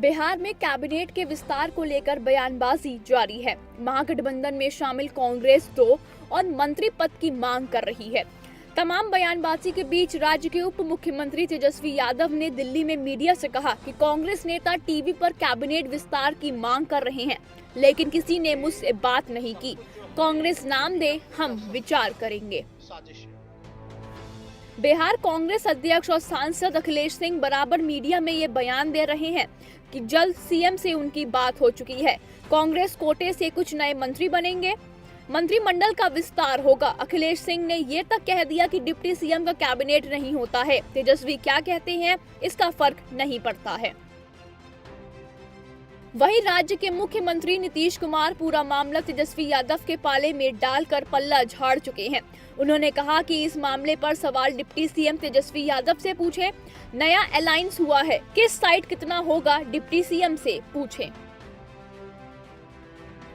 बिहार में कैबिनेट के विस्तार को लेकर बयानबाजी जारी है। महागठबंधन में शामिल कांग्रेस 2 और मंत्री पद की मांग कर रही है। तमाम बयानबाजी के बीच राज्य के उप मुख्यमंत्री तेजस्वी यादव ने दिल्ली में मीडिया से कहा कि कांग्रेस नेता टीवी पर कैबिनेट विस्तार की मांग कर रहे हैं, लेकिन किसी ने मुझसे बात नहीं की। कांग्रेस नाम दे, हम विचार करेंगे। बिहार कांग्रेस अध्यक्ष और सांसद अखिलेश सिंह बराबर मीडिया में ये बयान दे रहे हैं कि जल्द सीएम से उनकी बात हो चुकी है। कांग्रेस कोटे से कुछ नए मंत्री बनेंगे, मंत्रिमंडल का विस्तार होगा। अखिलेश सिंह ने ये तक कह दिया कि डिप्टी सीएम का कैबिनेट नहीं होता है। तेजस्वी क्या कहते हैं, इसका फर्क नहीं पड़ता है। वहीं राज्य के मुख्यमंत्री नीतीश कुमार पूरा मामला तेजस्वी यादव के पाले में डालकर पल्ला झाड़ चुके हैं। उन्होंने कहा कि इस मामले पर सवाल डिप्टी सीएम तेजस्वी यादव से पूछें। नया अलायंस हुआ है, किस साइड कितना होगा डिप्टी सीएम से पूछें।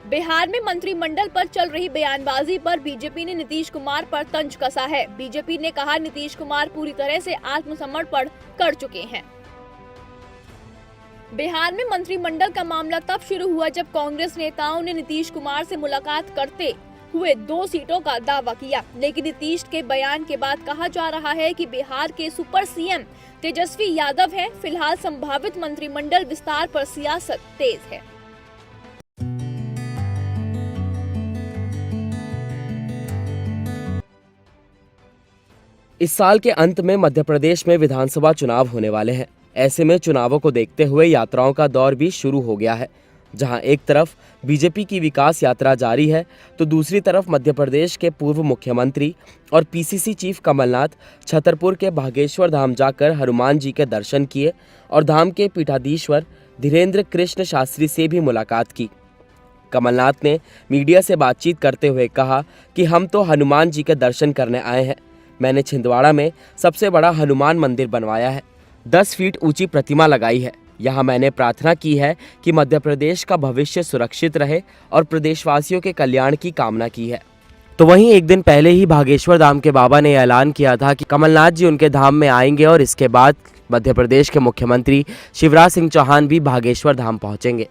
बिहार में मंत्रिमंडल पर चल रही बयानबाजी पर बीजेपी ने नीतीश कुमार पर तंज कसा है। बीजेपी ने कहा नीतीश कुमार पूरी तरह से आत्मसमर्पण कर चुके हैं। बिहार में मंत्रिमंडल का मामला तब शुरू हुआ जब कांग्रेस नेताओं ने नीतीश कुमार से मुलाकात करते हुए 2 सीटों का दावा किया, लेकिन नीतीश के बयान के बाद कहा जा रहा है कि बिहार के सुपर सीएम तेजस्वी यादव हैं। फिलहाल संभावित मंत्रिमंडल विस्तार पर सियासत तेज है। इस साल के अंत में मध्य प्रदेश में विधानसभा चुनाव होने वाले हैं। ऐसे में चुनावों को देखते हुए यात्राओं का दौर भी शुरू हो गया है। जहां एक तरफ बीजेपी की विकास यात्रा जारी है, तो दूसरी तरफ मध्य प्रदेश के पूर्व मुख्यमंत्री और पीसीसी चीफ कमलनाथ छतरपुर के भागेश्वर धाम जाकर हनुमान जी के दर्शन किए और धाम के पीठाधीश्वर धीरेन्द्र कृष्ण शास्त्री से भी मुलाकात की। कमलनाथ ने मीडिया से बातचीत करते हुए कहा कि हम तो हनुमान जी के दर्शन करने आए हैं। मैंने छिंदवाड़ा में सबसे बड़ा हनुमान मंदिर बनवाया है, 10 फीट ऊंची प्रतिमा लगाई है। यहाँ मैंने प्रार्थना की है कि मध्य प्रदेश का भविष्य सुरक्षित रहे और प्रदेशवासियों के कल्याण की कामना की है। तो वहीं एक दिन पहले ही भागेश्वर धाम के बाबा ने ऐलान किया था कि कमलनाथ जी उनके धाम में आएंगे और इसके बाद मध्य प्रदेश के मुख्यमंत्री शिवराज सिंह चौहान भी भागेश्वर धाम पहुंचेंगे।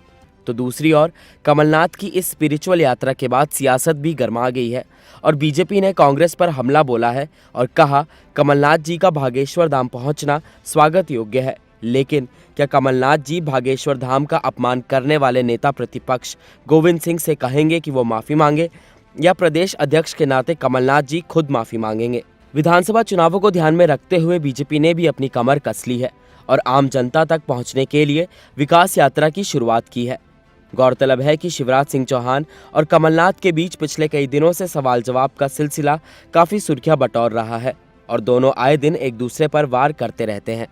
तो दूसरी ओर कमलनाथ की इस स्पिरिचुअल यात्रा के बाद सियासत भी गर्मा गई है और बीजेपी ने कांग्रेस पर हमला बोला है और कहा कमलनाथ जी का भागेश्वर धाम पहुंचना स्वागत योग्य है। लेकिन क्या कमलनाथ जी भागेश्वर धाम का अपमान करने वाले नेता प्रतिपक्ष गोविंद सिंह से कहेंगे कि वो माफ़ी मांगे, या प्रदेश अध्यक्ष के नाते कमलनाथ जी खुद माफ़ी मांगेंगे? विधानसभा चुनावों को ध्यान में रखते हुए बीजेपी ने भी अपनी कमर कस ली है और आम जनता तक पहुँचने के लिए विकास यात्रा की शुरुआत की है। गौरतलब है कि शिवराज सिंह चौहान और कमलनाथ के बीच पिछले कई दिनों से सवाल जवाब का सिलसिला काफ़ी सुर्खियां बटोर रहा है और दोनों आए दिन एक दूसरे पर वार करते रहते हैं।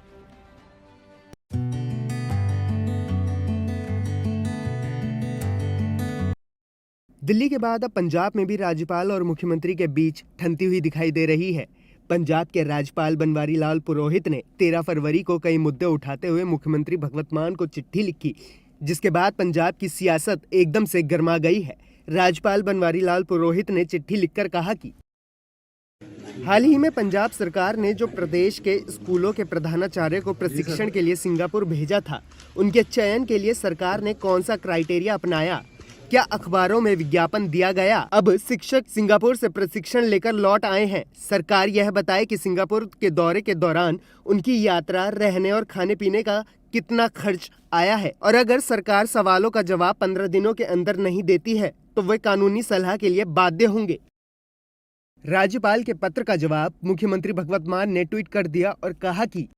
दिल्ली के बाद अब पंजाब में भी राज्यपाल और मुख्यमंत्री के बीच ठनती हुई दिखाई दे रही है। पंजाब के राज्यपाल बनवारी लाल पुरोहित ने 13 फरवरी को कई मुद्दे उठाते हुए मुख्यमंत्री भगवंत मान को चिट्ठी लिखी, जिसके बाद पंजाब की सियासत एकदम से गर्मा गई है। राज्यपाल बनवारी लाल पुरोहित ने चिट्ठी लिखकर कहा कि हाल ही में पंजाब सरकार ने जो प्रदेश के स्कूलों के प्रधानाचार्य को प्रशिक्षण के लिए सिंगापुर भेजा था, उनके चयन के लिए सरकार ने कौन सा क्राइटेरिया अपनाया? क्या अखबारों में विज्ञापन दिया गया? अब शिक्षक सिंगापुर से प्रशिक्षण लेकर लौट आए हैं। सरकार यह बताए कि सिंगापुर के दौरे के दौरान उनकी यात्रा, रहने और खाने पीने का कितना खर्च आया है, और अगर सरकार सवालों का जवाब 15 दिनों के अंदर नहीं देती है तो वे कानूनी सलाह के लिए बाध्य होंगे। राज्यपाल के पत्र का जवाब मुख्यमंत्री भगवंत मान ने ट्वीट कर दिया और कहा कि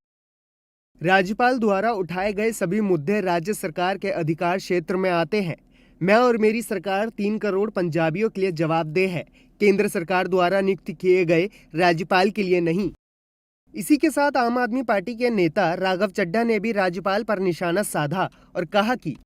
राज्यपाल द्वारा उठाए गए सभी मुद्दे राज्य सरकार के अधिकार क्षेत्र में आते हैं। मैं और मेरी सरकार 3 करोड़ पंजाबियों के लिए जवाबदेह है, केंद्र सरकार द्वारा नियुक्त किए गए राज्यपाल के लिए नहीं। इसी के साथ आम आदमी पार्टी के नेता राघव चड्ढा ने भी राज्यपाल पर निशाना साधा और कहा कि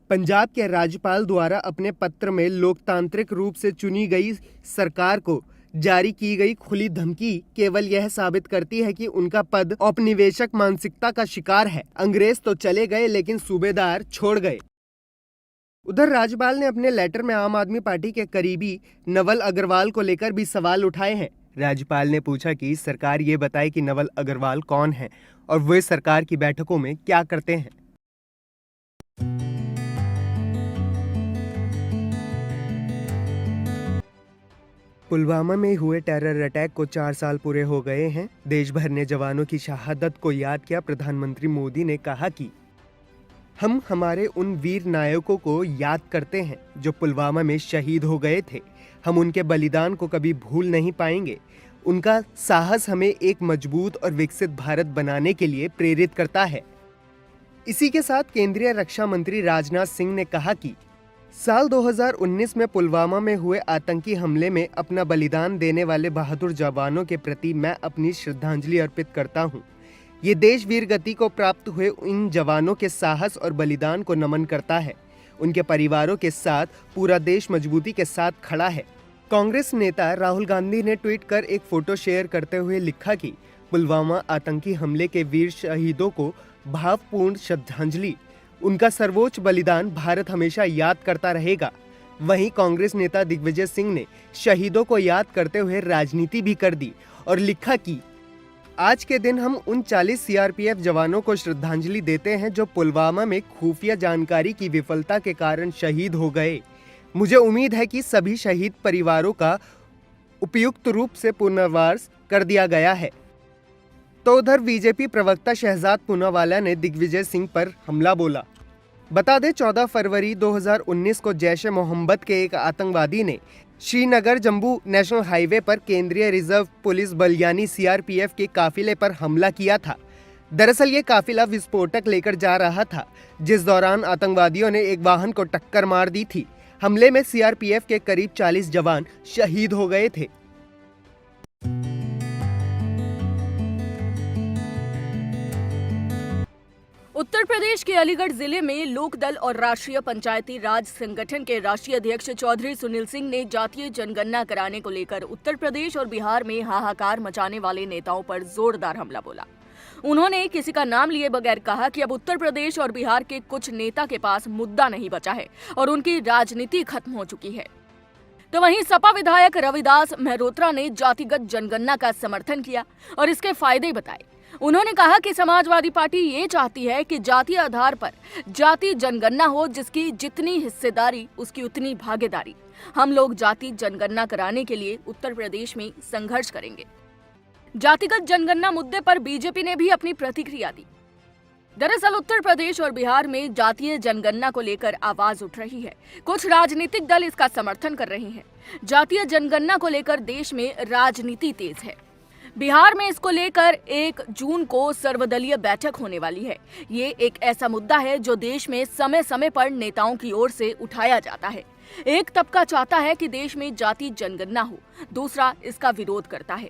पंजाब के राज्यपाल द्वारा अपने पत्र में लोकतांत्रिक रूप से चुनी गई सरकार को जारी की गई खुली धमकी केवल यह साबित करती है कि उनका पद औपनिवेशक मानसिकता का शिकार है। अंग्रेज तो चले गए लेकिन सूबेदार छोड़ गए। उधर राज्यपाल ने अपने लेटर में आम आदमी पार्टी के करीबी नवल अग्रवाल को लेकर भी सवाल उठाए हैं। राज्यपाल ने पूछा कि सरकार ये बताए कि नवल अग्रवाल कौन है और वे सरकार की बैठकों में क्या करते हैं। पुलवामा में हुए टेरर अटैक को 4 साल पूरे हो गए हैं। देश भर ने जवानों की शहादत को याद किया। प्रधानमंत्री मोदी ने कहा कि हम हमारे उन वीर नायकों को याद करते हैं जो पुलवामा में शहीद हो गए थे। हम उनके बलिदान को कभी भूल नहीं पाएंगे। उनका साहस हमें एक मजबूत और विकसित भारत बनाने के लिए प्रेरित करता है। इसी के साथ केंद्रीय रक्षा मंत्री राजनाथ सिंह ने कहा कि साल 2019 में पुलवामा में हुए आतंकी हमले में अपना बलिदान देने वाले बहादुर जवानों के प्रति मैं अपनी श्रद्धांजलि अर्पित करता हूं। ये देश वीर गति को प्राप्त हुए इन जवानों के साहस और बलिदान को नमन करता है। उनके परिवारों के साथ पूरा देश मजबूती के साथ खड़ा है। कांग्रेस नेता राहुल गांधी ने ट्वीट कर एक फोटो शेयर करते हुए लिखा कि पुलवामा आतंकी हमले के वीर शहीदों को भावपूर्ण श्रद्धांजलि। उनका सर्वोच्च बलिदान भारत हमेशा याद करता रहेगा। वहीं कांग्रेस नेता दिग्विजय सिंह ने शहीदों को याद करते हुए राजनीति भी कर दी और लिखा कि आज के दिन हम उन 40 सीआरपीएफ जवानों को श्रद्धांजलि देते हैं जो पुलवामा में खुफिया जानकारी की विफलता के कारण शहीद हो गए। मुझे उम्मीद है कि सभी शहीद परिवारों का उपयुक्त रूप से पुनर्वास कर दिया गया है। तो उधर बीजेपी प्रवक्ता शहजाद पूनावाला ने दिग्विजय सिंह पर हमला बोला। बता दें 14 फरवरी 2019 को जैश ए मोहम्मद के एक आतंकवादी ने श्रीनगर जम्मू नेशनल हाईवे पर केंद्रीय रिजर्व पुलिस बल यानी सीआरपीएफ के काफिले पर हमला किया था। दरअसल ये काफिला विस्फोटक लेकर जा रहा था, जिस दौरान आतंकवादियों ने एक वाहन को टक्कर मार दी थी। हमले में सीआरपीएफ के करीब 40 जवान शहीद हो गए थे। उत्तर प्रदेश के अलीगढ़ जिले में लोकदल और राष्ट्रीय पंचायती राज संगठन के राष्ट्रीय अध्यक्ष चौधरी सुनील सिंह ने जातीय जनगणना कराने को लेकर उत्तर प्रदेश और बिहार में हाहाकार मचाने वाले नेताओं पर जोरदार हमला बोला। उन्होंने किसी का नाम लिए बगैर कहा कि अब उत्तर प्रदेश और बिहार के कुछ नेता के पास मुद्दा नहीं बचा है और उनकी राजनीति खत्म हो चुकी है। तो वहीं सपा विधायक रविदास मेहरोत्रा ने जातिगत जनगणना का समर्थन किया और इसके फायदे बताए। उन्होंने कहा कि समाजवादी पार्टी ये चाहती है कि जातीय आधार पर जाति जनगणना हो, जिसकी जितनी हिस्सेदारी उसकी उतनी भागीदारी। हम लोग जाति जनगणना कराने के लिए उत्तर प्रदेश में संघर्ष करेंगे। जातिगत जनगणना मुद्दे पर बीजेपी ने भी अपनी प्रतिक्रिया दी। दरअसल उत्तर प्रदेश और बिहार में जातीय जनगणना को लेकर आवाज उठ रही है। कुछ राजनीतिक दल इसका समर्थन कर रहे हैं। जातीय जनगणना को लेकर देश में राजनीति तेज है। बिहार में इसको लेकर 1 जून को सर्वदलीय बैठक होने वाली है। ये एक ऐसा मुद्दा है जो देश में समय समय पर नेताओं की ओर से उठाया जाता है। एक तबका चाहता है कि देश में जाति जनगणना हो, दूसरा इसका विरोध करता है।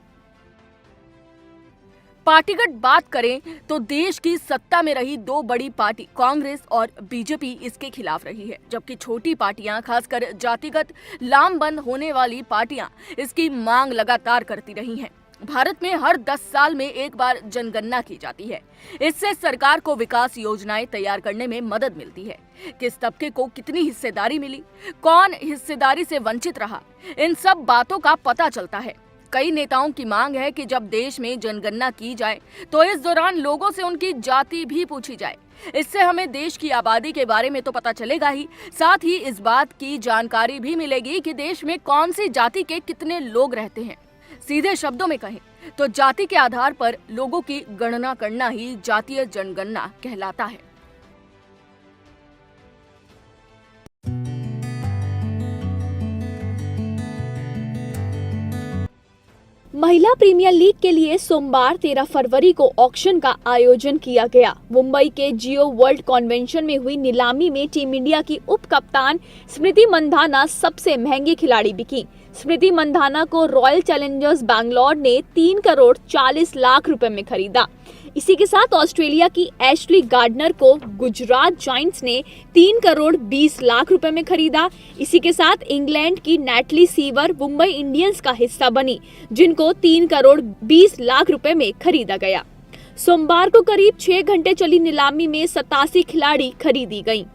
पार्टीगत बात करें तो देश की सत्ता में रही 2 बड़ी पार्टी कांग्रेस और बीजेपी इसके खिलाफ रही है, जबकि छोटी पार्टियां, खासकर जातिगत लामबंद होने वाली पार्टियां इसकी मांग लगातार करती रही हैं। भारत में हर 10 साल में एक बार जनगणना की जाती है। इससे सरकार को विकास योजनाएं तैयार करने में मदद मिलती है। किस तबके को कितनी हिस्सेदारी मिली, कौन हिस्सेदारी से वंचित रहा, इन सब बातों का पता चलता है। कई नेताओं की मांग है कि जब देश में जनगणना की जाए तो इस दौरान लोगों से उनकी जाति भी पूछी जाए। इससे हमें देश की आबादी के बारे में तो पता चलेगा ही, साथ ही इस बात की जानकारी भी मिलेगी कि देश में कौन सी जाति के कितने लोग रहते हैं। सीधे शब्दों में कहें तो जाति के आधार पर लोगों की गणना करना ही जातीय जनगणना कहलाता है। महिला प्रीमियर लीग के लिए सोमवार 13 फरवरी को ऑक्शन का आयोजन किया गया। मुंबई के जियो वर्ल्ड कन्वेंशन में हुई नीलामी में टीम इंडिया की उप कप्तान स्मृति मंधाना सबसे महंगी खिलाड़ी बिकी। स्मृति मंधाना को रॉयल चैलेंजर्स बैंगलोर ने 3 करोड़ 40 लाख रुपए में खरीदा। इसी के साथ ऑस्ट्रेलिया की एशली गार्डनर को गुजरात जायंट्स ने 3 करोड़ 20 लाख रुपए में खरीदा। इसी के साथ इंग्लैंड की नैटली सीवर मुंबई इंडियंस का हिस्सा बनी, जिनको 3 करोड़ 20 लाख रुपए में खरीदा गया। सोमवार को करीब 6 घंटे चली नीलामी में 87 खिलाड़ी खरीदी गयी।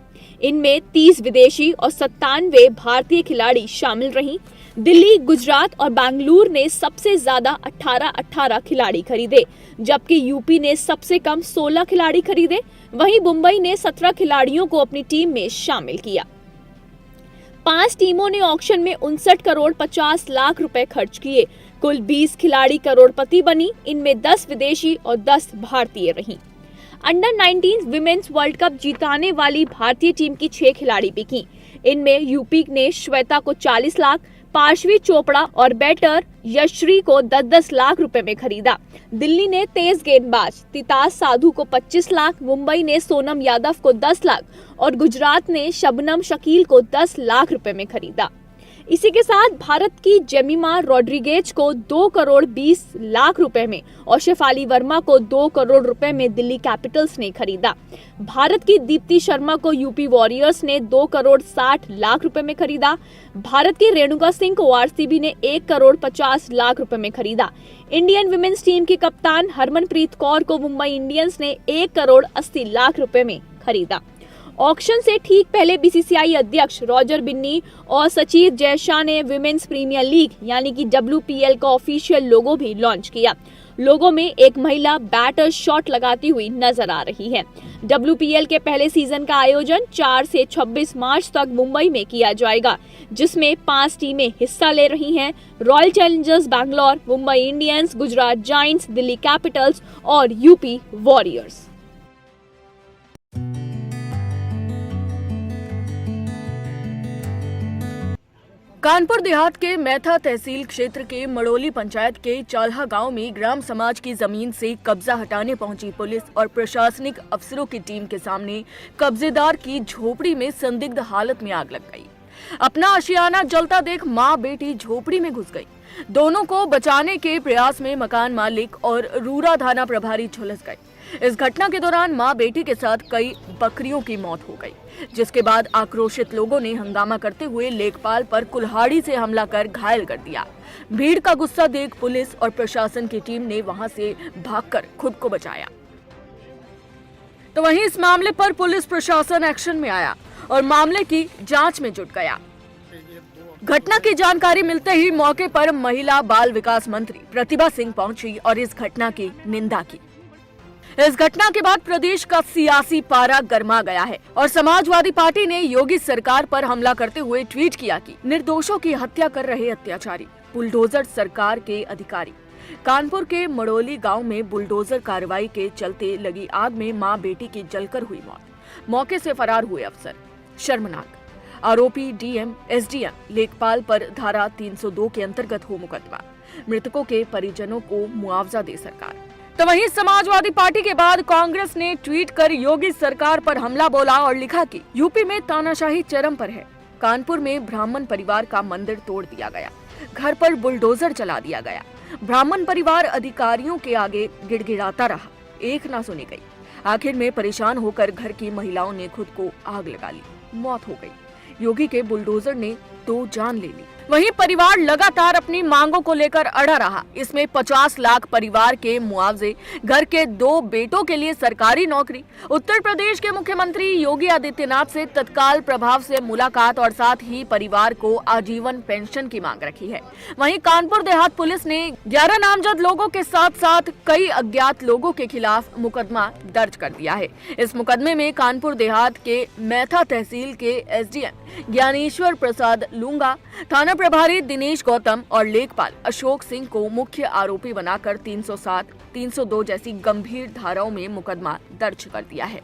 इनमें 30 विदेशी और 97 भारतीय खिलाड़ी शामिल रहीं। दिल्ली, गुजरात और बेंगलुरु ने सबसे ज्यादा 18 खिलाड़ी खरीदे, जबकि यूपी ने सबसे कम 16 खिलाड़ी खरीदे। वहीं मुंबई ने 17 खिलाड़ियों को अपनी टीम में शामिल किया। 5 टीमों ने ऑक्शन में 59 करोड़ 50 लाख रुपए खर्च किए। कुल 20 खिलाड़ी करोड़पति बनी, इनमें 10 विदेशी और 10 भारतीय रहीं। अंडर 19 विमेन्स वर्ल्ड कप जीताने वाली भारतीय टीम की 6 खिलाड़ी बिकी। इनमें यूपी ने श्वेता को 40 लाख, पार्श्वी चोपड़ा और बैटर यशश्री को 10-10 लाख रुपए में खरीदा। दिल्ली ने तेज गेंदबाज तितास साधु को 25 लाख, मुंबई ने सोनम यादव को 10 लाख और गुजरात ने शबनम शकील को 10 लाख रुपए में खरीदा। इसी के साथ भारत की जेमिमा रॉड्रिगेज को 2 करोड़ 20 लाख रुपए में और शेफाली वर्मा को 2 करोड़ रुपए में दिल्ली कैपिटल्स ने खरीदा। भारत की दीप्ति शर्मा को यूपी वॉरियर्स ने 2 करोड़ 60 लाख रुपए में खरीदा। भारत की रेणुका सिंह को आरसीबी ने 1 करोड़ 50 लाख रुपए में खरीदा। इंडियन विमेन्स टीम की कप्तान हरमनप्रीत कौर को मुंबई इंडियंस ने 1 करोड़ 80 लाख रुपए में खरीदा। ऑक्शन से ठीक पहले बीसीसीआई अध्यक्ष रॉजर बिन्नी और सचिव जयशाह ने विमेन्स प्रीमियर लीग यानी कि WPL का ऑफिशियल लोगो भी लॉन्च किया। लोगो में एक महिला बैटर शॉट लगाती हुई नजर आ रही है। WPL के पहले सीजन का आयोजन 4 से 26 मार्च तक मुंबई में किया जाएगा, जिसमें 5 टीमें हिस्सा ले रही हैं। Royal Challengers Bangalore, Mumbai Indians, Gujarat giants, Delhi Capitals और यूपी वॉरियर्स। कानपुर देहात के मैथा तहसील क्षेत्र के मड़ोली पंचायत के चाल्हा गांव में ग्राम समाज की जमीन से कब्जा हटाने पहुंची पुलिस और प्रशासनिक अफसरों की टीम के सामने कब्जेदार की झोपड़ी में संदिग्ध हालत में आग लग गई। अपना आशियाना जलता देख मां बेटी झोपड़ी में घुस गई। दोनों को बचाने के प्रयास में मकान मालिक और रूरा थाना प्रभारी झुलस गए। इस घटना के दौरान मां बेटी के साथ कई बकरियों की मौत हो गई, जिसके बाद आक्रोशित लोगों ने हंगामा करते हुए लेखपाल पर कुल्हाड़ी से हमला कर घायल कर दिया। भीड़ का गुस्सा देख पुलिस और प्रशासन की टीम ने वहां से भागकर खुद को बचाया। तो वहीं इस मामले पर पुलिस प्रशासन एक्शन में आया और मामले की जांच में जुट गया। घटना की जानकारी मिलते ही मौके पर महिला बाल विकास मंत्री प्रतिभा सिंह पहुंची और इस घटना की निंदा की। इस घटना के बाद प्रदेश का सियासी पारा गर्मा गया है और समाजवादी पार्टी ने योगी सरकार पर हमला करते हुए ट्वीट किया कि निर्दोषों की हत्या कर रहे अत्याचारी, बुलडोजर सरकार के अधिकारी। कानपुर के मड़ोली गांव में बुलडोजर कार्रवाई के चलते लगी आग में मां बेटी की जलकर हुई मौत। मौके से फरार हुए अफसर शर्मनाक। आरोपी डीएम एसडीएम लेखपाल पर धारा 302 के अंतर्गत हो मुकदमा। मृतकों के परिजनों को मुआवजा दे सरकार। तो वहीं समाजवादी पार्टी के बाद कांग्रेस ने ट्वीट कर योगी सरकार पर हमला बोला और लिखा कि यूपी में तानाशाही चरम पर है। कानपुर में ब्राह्मण परिवार का मंदिर तोड़ दिया गया, घर पर बुलडोजर चला दिया गया। ब्राह्मण परिवार अधिकारियों के आगे गिड़गिड़ाता रहा, एक ना सुनी गई। आखिर में परेशान होकर घर की महिलाओं ने खुद को आग लगा ली, मौत हो गई। योगी के बुलडोजर ने 2 जान ले ली। वहीं परिवार लगातार अपनी मांगों को लेकर अड़ा रहा। इसमें 50 लाख परिवार के मुआवजे, घर के 2 बेटों के लिए सरकारी नौकरी, उत्तर प्रदेश के मुख्यमंत्री योगी आदित्यनाथ से तत्काल प्रभाव से मुलाकात और साथ ही परिवार को आजीवन पेंशन की मांग रखी है। वहीं कानपुर देहात पुलिस ने 11 नामजद लोगों के साथ साथ कई अज्ञात लोगों के खिलाफ मुकदमा दर्ज कर दिया है। इस मुकदमे में कानपुर देहात के मैथा तहसील के एसडीएम ज्ञानेश्वर प्रसाद लूंगा, थाना प्रभारी दिनेश गौतम और लेखपाल अशोक सिंह को मुख्य आरोपी बनाकर 307, 302 जैसी गंभीर धाराओं में मुकदमा दर्ज कर दिया है।